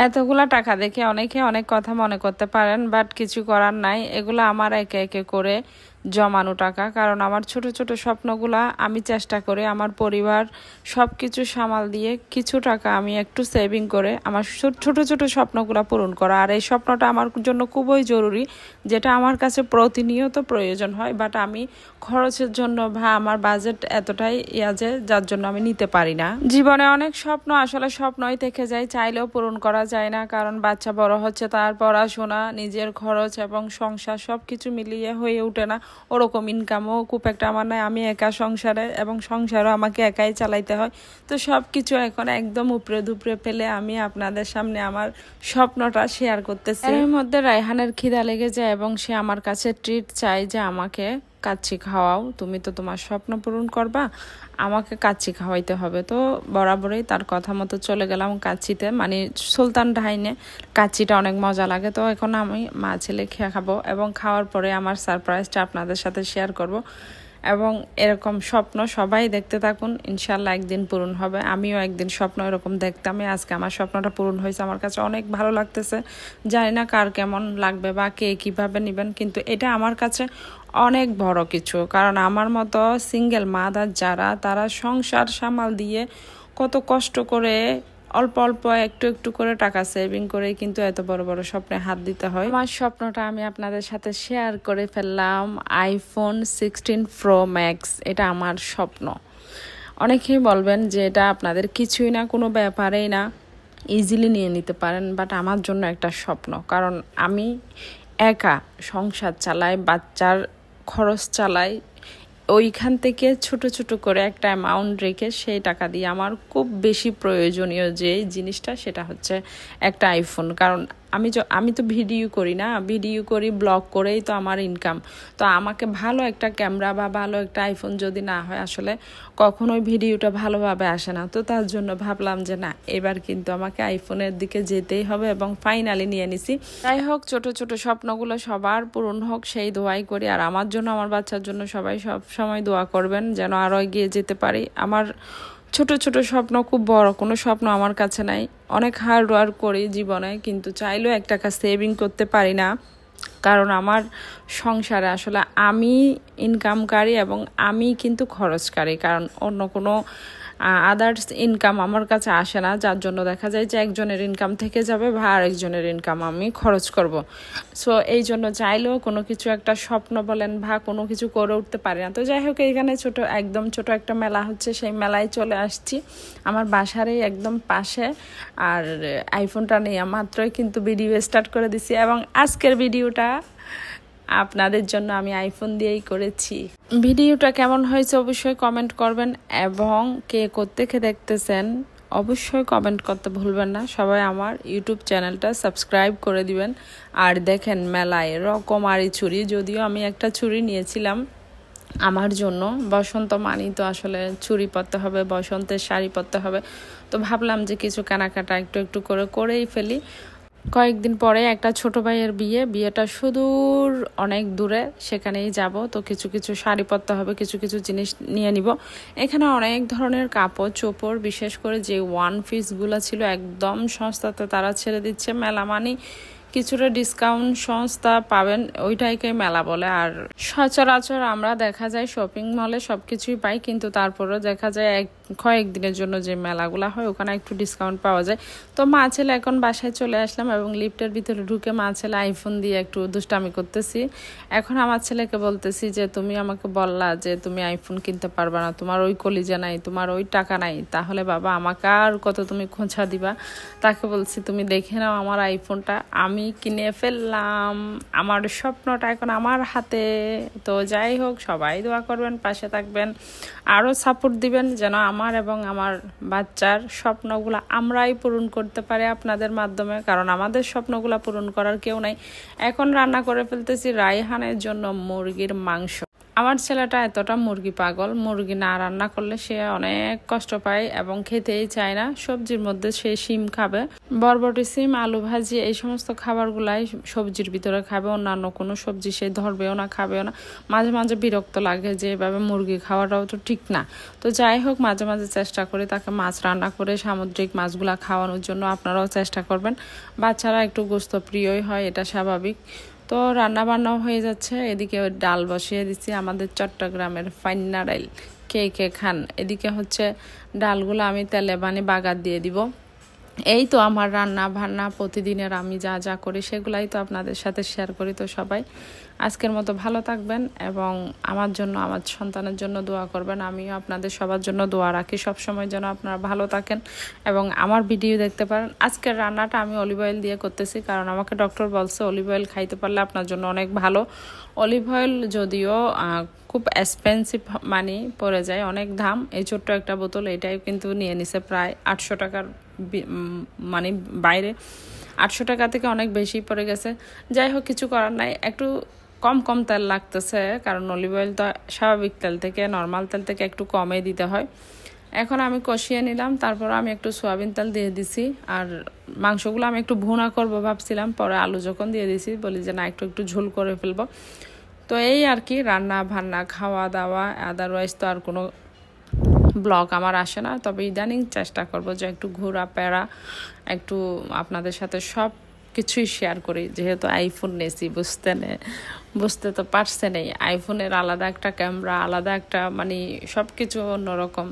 এতগুলা টাকা দেখে অনেকে অনেক কথা মনে করতে পারেন, বাট কিছু করার নাই। এগুলো আমার একে একে করে জমানো টাকা, কারণ আমার ছোট ছোট স্বপ্নগুলা আমি চেষ্টা করে আমার পরিবার সব কিছু সামাল দিয়ে কিছু টাকা আমি একটু সেভিং করে আমার ছোট ছোট স্বপ্নগুলা পূরণ করা। আর এই স্বপ্নটা আমার জন্য খুবই জরুরি, যেটা আমার কাছে প্রতিনিয়ত প্রয়োজন হয়, বাট আমি খরচের জন্য বা আমার বাজেট এতটাই যে যার জন্য আমি নিতে পারি না। জীবনে অনেক স্বপ্ন আসলে স্বপ্নই থেকে যায়, চাইলেও পূরণ করা যায় না, কারণ বাচ্চা বড় হচ্ছে, তার পড়াশোনা, নিজের খরচ এবং সংসার সবকিছু মিলিয়ে হয়ে ওঠে না। ওরকম ইনকামও খুব একটা আমার নাই, আমি একা সংসারে এবং সংসারও আমাকে একাই চালাইতে হয়। তো সব কিছু এখন একদম উপরে দুপরে ফেলে আমি আপনাদের সামনে আমার স্বপ্নটা শেয়ার করতেছি। এর মধ্যে রায়হানের খিদা লেগে যায় এবং সে আমার কাছে ট্রিট চায় যে আমাকে কাচ্চি খাওয়াও, তুমি তো তোমার স্বপ্ন পূরণ করবা, আমাকে কাচ্চি খাওয়াইতে হবে। তো বরাবরই তার কথা মতো চলে গেলাম কাচ্চিতে, মানে সুলতান ডাইনে। কাচ্চিটা অনেক মজা লাগে। তো এখন আমি মা ছেলে খেয়ে খাবো এবং খাওয়ার পরে আমার সারপ্রাইজটা আপনাদের সাথে শেয়ার করব। এবং এরকম স্বপ্ন সবাই দেখতে থাকুন, ইনশাল্লাহ একদিন পূরণ হবে। আমিও একদিন স্বপ্ন এরকম দেখতাম, আজকে আমার স্বপ্নটা পূরণ হয়েছে, আমার কাছে অনেক ভালো লাগতেছে। জানি না কার কেমন লাগবে বা কে কীভাবে নেবেন, কিন্তু এটা আমার কাছে অনেক বড় কিছু। কারণ আমার মতো সিঙ্গেল মাদার যারা, তারা সংসার সামাল দিয়ে কত কষ্ট করে অল্প অল্প একটু একটু করে টাকা সেভিং করে কিন্তু এত বড় বড় স্বপ্নে হাত দিতে হয়। আমার স্বপ্নটা আমি আপনাদের সাথে শেয়ার করে ফেললাম, আইফোন 16 প্রো ম্যাক্স। এটা আমার স্বপ্ন। অনেকেই বলবেন যে এটা আপনাদের কিছুই না, কোনো ব্যাপারেই না, ইজিলি নিয়ে নিতে পারেন, বাট আমার জন্য একটা স্বপ্ন। কারণ আমি একা সংসার চালাই, বাচ্চার খরচ চালাই, ওইখান থেকে ছোট ছোট করে একটা অ্যামাউন্ট রেখে সেই টাকা দিয়ে আমার খুব বেশি প্রয়োজনীয় যে জিনিসটা, সেটা হচ্ছে একটা আইফোন। কারণ আমি তো ভিডিও করি না, ভিডিও করি ব্লগ করেই তো আমার ইনকাম। তো আমাকে ভালো একটা ক্যামেরা বা ভালো একটা আইফোন যদি না হয়, আসলে কখনোই ভিডিওটা ভালোভাবে আসে না। তো তার জন্য ভাবলাম যে না, এবার কিন্তু আমাকে আইফোনের দিকে যেতেই হবে এবং ফাইনালি নিয়ে নিছি। যাই হোক, ছোট ছোট স্বপ্নগুলো সবার পূরণ হোক সেই দোয়াই করি। আর আমার জন্য, আমার বাচ্চার জন্য সবাই সব সময় দোয়া করবেন যেন আরও এগিয়ে যেতে পারি। আমার ছোট ছোট স্বপ্ন, খুব বড় কোনো স্বপ্ন আমার কাছে নাই। অনেক হার্ড ওয়ার্ক করি জীবনে, কিন্তু চাইলেও এক টাকা সেভিং করতে পারি না, কারণ আমার সংসারে আসলে আমি ইনকামকারী এবং আমি কিন্তু খরচকারী। কারণ অন্য কোনো আদার্স ইনকাম আমার কাছে আসে না, যার জন্য দেখা যায় যে একজনের ইনকাম থেকে যাবে বা আরেকজনের ইনকাম আমি খরচ করব। সো এই জন্য চাইলেও কোনো কিছু একটা স্বপ্ন বলেন বা কোনো কিছু করে উঠতে পারি না। তো যাই হোক, এইখানে একদম ছোট একটা মেলা হচ্ছে, সেই মেলায় চলে আসছি আমার বাসারই একদম পাশে। আর আইফোনটা নিয়ে মাত্রই কিন্তু ভিডিও স্টার্ট করে দিছি, এবং আজকের ভিডিওটা আপনাদের জন্য আমি আইফোন দিয়েই করেছি। ভিডিওটা কেমন হয়েছে অবশ্যই কমেন্ট করবেন, এবং কে কোত্থেকে দেখতেছেন অবশ্যই কমেন্ট করতে ভুলবেন না। সবাই আমার ইউটিউব চ্যানেলটা সাবস্ক্রাইব করে দিবেন। আর দেখেন মেলায় রকমারি চুড়ি, যদিও আমি একটা চুড়ি নিয়েছিলাম আমার জন্য, বসন্ত মানি তো আসলে চুড়ি পরতে হবে, বসন্তের শাড়ি পরতে হবে। তো ভাবলাম যে কিছু কেনাকাটা একটু একটু করেই ফেলি। কয়েকদিন পরে একটা ছোট ভাইয়ের বিয়েটা সুদূর, অনেক দূরে, সেখানেই যাব। তো কিছু কিছু শাড়ি পরতে হবে, কিছু কিছু জিনিস নিয়ে নিব। এখানে অনেক ধরনের কাপড় চোপড়, বিশেষ করে যে ওয়ান পিসগুলো ছিল একদম সস্তাতে তারা ছেড়ে দিচ্ছে। মেলা মানে কিছুটা ডিসকাউন্ট সস্তা পাবেন, ওইটাইকে মেলা বলে। আর সচরাচর আমরা দেখা যায় শপিং মলে সবকিছুই পাই, কিন্তু তারপরেও দেখা যায় কয়েকদিনের জন্য যে মেলাগুলো হয় ওখানে একটু ডিসকাউন্ট পাওয়া যায়। তো মা ছেলে এখন বাসায় চলে আসলাম এবং লিফটের ভিতরে ঢুকে মা ছেলে আইফোন দিয়ে একটু দুষ্টামি করতেছি। এখন আমার ছেলেকে বলতেছি যে তুমি আমাকে বললা যে তুমি আইফোন কিনতে পারবা না, তোমার ওই কলিজা নাই, তোমার ওই টাকা নাই, তাহলে বাবা আমাকে আর কত তুমি খোঁচা দিবা। তাকে বলছি তুমি দেখে নাও আমার আইফোনটা, আমি কিনে ফেললাম, আমার স্বপ্নটা এখন আমার হাতে। তো যাই হোক, সবাই দোয়া করবেন, পাশে থাকবেন, আরও সাপোর্ট দিবেন যেন আমার এবং আমার বাচ্চার স্বপ্নগুলো আমরাই পূরণ করতে পারি আপনাদের মাধ্যমে। কারণ আমাদের স্বপ্নগুলো পূরণ করার কেউ নাই। এখন রান্না করে ফেলতেছি রায়হানের জন্য মুরগির মাংস। আমার ছেলেটা এতটা মুরগি পাগল, মুরগি না রান্না করলে সে অনেক কষ্ট পায় এবং খেতেই চায় না। সবজির মধ্যে সে শিম খাবে, বরবটি, সিম, আলু ভাজি, এই সমস্ত খাবারগুলাই সবজির ভিতরে খাবে, অন্যান্য কোনো সবজি সে ধরবেও না, খাবেও না। মাঝে মাঝে বিরক্ত লাগে যে এভাবে মুরগি খাওয়াটাও তো ঠিক না। তো যাই হোক, মাঝে মাঝে চেষ্টা করি তাকে মাছ রান্না করে সামুদ্রিক মাছগুলা খাওয়ানোর জন্য। আপনারাও চেষ্টা করবেন। বাচ্চারা একটু গোস্ত প্রিয়ই হয়, এটা স্বাভাবিক। তো রান্না বান্নাও হয়ে যাচ্ছে। এদিকে ডাল বসিয়ে দিচ্ছি, আমাদের চট্টগ্রামের ফাইন্না ডাল, কে কে খান। এদিকে হচ্ছে ডালগুলো আমি তেলে বাগার দিয়ে দিব। এই তো আমার রান্না বান্না প্রতিদিনের আমি যা যা করি সেগুলাই তো আপনাদের সাথে শেয়ার করি। তো সবাই আজকের মতো ভালো থাকবেন এবং আমার জন্য, আমার সন্তানের জন্য দোয়া করবেন। আমিও আপনাদের সবার জন্য দোয়া রাখি সবসময় যেন আপনারা ভালো থাকেন এবং আমার ভিডিও দেখতে পারেন। আজকের রান্নাটা আমি অলিভ অয়েল দিয়ে করতেছি, কারণ আমাকে ডক্টর বলছে অলিভ অয়েল খাইতে পারলে আপনার জন্য অনেক ভালো। অলিভ অয়েল যদিও খুব এক্সপেন্সিভ মানি পড়ে যায়, অনেক দাম। এই ছোট্ট একটা বোতল এটাই কিন্তু নিয়ে নিছে প্রায় 800 টাকার, মানে বাইরে 800 টাকা থেকে অনেক বেশি পড়ে গেছে। যাই হোক, কিছু করার নাই, একটু কম কম তেল লাগতেছে, কারণ অলিভ অয়েল তো স্বাভাবিক তেল থেকে, নর্মাল তেল থেকে একটু কমে দিতে হয়। এখন আমি কষিয়ে নিলাম, তারপর আমি একটু সয়াবিন তেল দিয়ে দিছি। আর মাংসগুলো আমি একটু ভুনা করব ভাবছিলাম, পরে আলু যখন দিয়ে দিছি বলি যে না, একটু একটু ঝোল করে ফেলবো। তো এই আর কি, রান্না বান্না, খাওয়া দাওয়া, আদারওয়াইজ তো আর কোনো ব্লগ আমার আসে না। তবে ইদানিং চেষ্টা করব যে একটু ঘোরা পেরা, একটু আপনাদের সাথে সব কিছুই শেয়ার করি। যেহেতু আইফোন নিয়েছি, বুঝতে তো পারছেনই, আইফোনের আলাদা একটা ক্যামেরা, আলাদা একটা মানে সব কিছু অন্যরকম,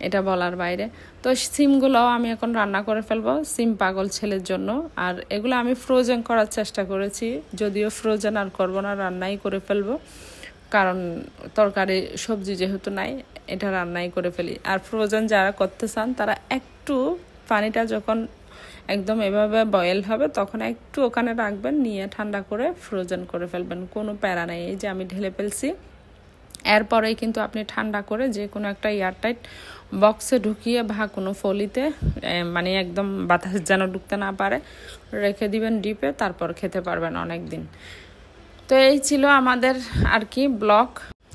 এটা বলার বাইরে। তো সিমগুলোও আমি এখন রান্না করে ফেলবো সিম পাগল ছেলের জন্য। আর এগুলো আমি ফ্রোজেন করার চেষ্টা করেছি, যদিও ফ্রোজেন আর করবো না, রান্নাই করে ফেলবো, কারণ তরকারি সবজি যেহেতু নাই, এটা রান্নাই করে ফেলি। আর ফ্রোজেন যারা করতে চান তারা একটু পানিটা যখন একদম এভাবে বয়েল হবে তখন একটু ওখানে রাখবেন, নিয়ে ঠান্ডা করে ফ্রোজেন করে ফেলবেন, কোনো প্যারা নেই। এই যে আমি ঢেলে ফেলছি, এরপরেই কিন্তু আপনি ঠান্ডা করে যে কোনো একটা এয়ারটাইট বক্সে ঢুকিয়ে বা কোনো ফলিতে, মানে একদম বাতাস যেন ঢুকতে না পারে, রেখে দিবেন ডিপে, তারপর খেতে পারবেন অনেক দিন। তো এই ছিল আমাদের আর কি ব্লগ।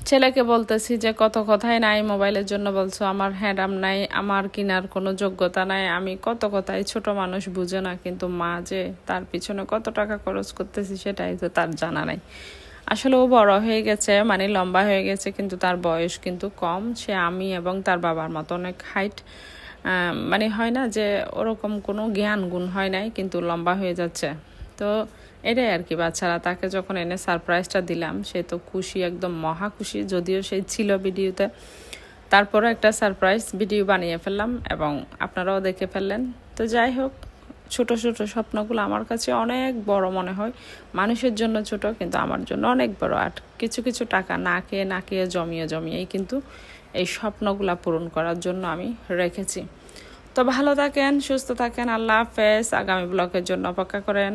ছেলেকে বলতেছি যে কত কথাই নাই, মোবাইলের জন্য বলছো আমার হ্যাডাম নাই, আমার কেনার কোনো যোগ্যতা নাই, আমি কত কথাই, ছোট মানুষ বুঝে না, কিন্তু মা যে তার পিছনে কত টাকা খরচ করতেছি সেটাই তো তার জানা নাই। আসলে ও বড় হয়ে গেছে, মানে লম্বা হয়ে গেছে, কিন্তু তার বয়স কিন্তু কম। সে আমি এবং তার বাবার মতো অনেক হাইট, মানে হয় না যে ওরকম কোনো জ্ঞান গুণ হয় নাই, কিন্তু লম্বা হয়ে যাচ্ছে। তো এটাই আর কি। বাচ্চারা তাকে যখন এনে সারপ্রাইজটা দিলাম, সে তো খুশি, একদম মহা খুশি। যদিও সে ছিল ভিডিওতে, তারপরে একটা সারপ্রাইজ ভিডিও বানিয়ে ফেললাম এবং আপনারাও দেখে ফেললেন। তো যাই হোক, ছোট ছোট স্বপ্নগুলো আমার কাছে অনেক বড় মনে হয়। মানুষের জন্য ছোট, কিন্তু আমার জন্য অনেক বড়। আর কিছু কিছু টাকা না খেয়ে জমিয়েই কিন্তু এই স্বপ্নগুলা পূরণ করার জন্য আমি রেখেছি। তো ভালো থাকেন, সুস্থ থাকেন, আল্লাহ হাফেজ। আগামী ব্লগের জন্য অপেক্ষা করেন।